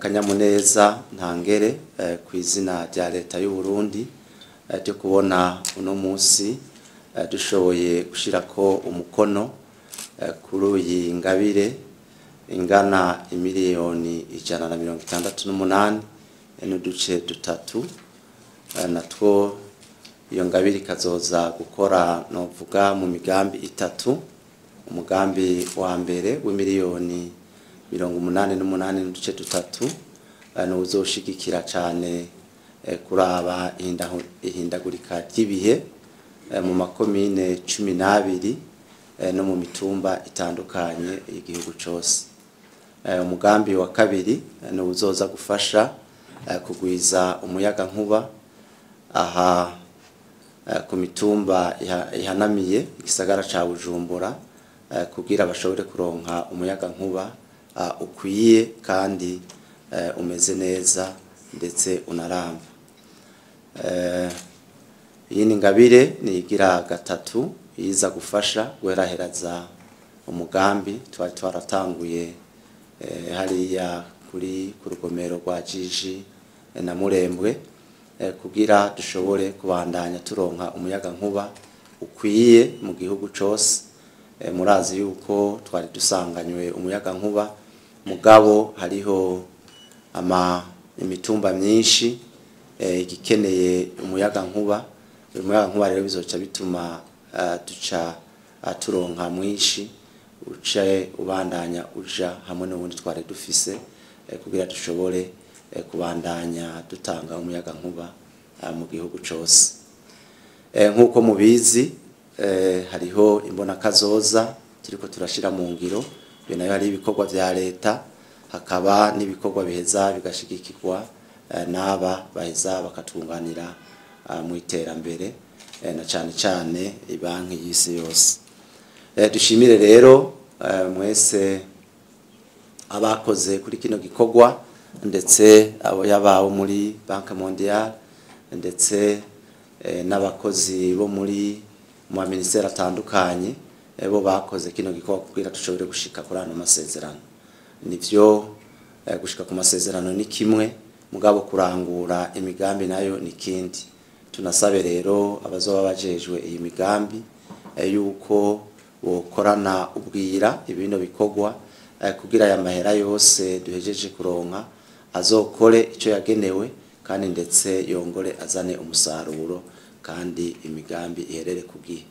n'akanyamuneza ntangere ku izina rya leta y'u Burundi ryo kubona uno munsi dushoboye gushirako umukono kuri iyi ngabire ingana imiliyoni 168 n'uduce dutatu natwo iyo ngabire kazoza gukora novuga mu migambi itatu. Umugambi wa mbere w'imiliyoni 88 n'uduce dutatu no uzoshigikira cyane kuraba ihindagurika ry'ibihe mu makomine 12 no mu mitumba itandukanye igihugu cyose. Umugambi wa kabiri no uzoza gufasha kugwiza umuyaga nkuba aha ku mitumba ihanamiye igisagara ca Bujumbura kugira bashobore kuronka umuyaga nkuba ukwiye kandi umeze neza ndetse unaramba. Iyi ni ngabire nigira gatatu iza gufasha guheraheraza umugambi twaratanguye hariya kuri kurugomero rwa Jiji na Murembwe kugira dushobore kubandanya turonka umuyaga nkuba ukwiye mu gihugu cyose. Murazi yuko twari dusanganywe umuyaga nkuba mugabo hariho imitumba myinshi igikeneye umuyaga nkuba. Umuyaga nkuba rero bizoca bituma duca turonka mwinshi uce ubandanya uja hamwe n'ubundi twari dufise kugira dushobore kubandanya dutanga umuyaga nkuba mu gihugu cyose. Nkuko mubizi hariho imbona kazoza turiko turashira mu ngiro byo nayo hari ibikorwa vya leta hakaba n'ibikorwa biheza bigashigikirwa n'aba baheza bakatunganira mu iterambere na cyane ibanki y'isi yose. Dushimire rero mwese abakoze kuri kino gikorwa ndetse abo yabaho muri Banque Mondiale ndetse n'abakozi bo muri mu ministeri atandukanye bo bakoze kino gikorwa kugira dushobore gushika kuri ano masezerano. Nivyo gushika ku masezerano ni kimwe mugabo kurangura imigambi nayo ni kindi. Tunasabe rero abazoba bajejwe iyi migambi yuko bokorana ubwira ibino bikorwa kugira ya mahera yose duhejeje kuronka azokore ico yagenewe kandi ndetse yongore azane umusaruro kandi imigambi iherere kugihe.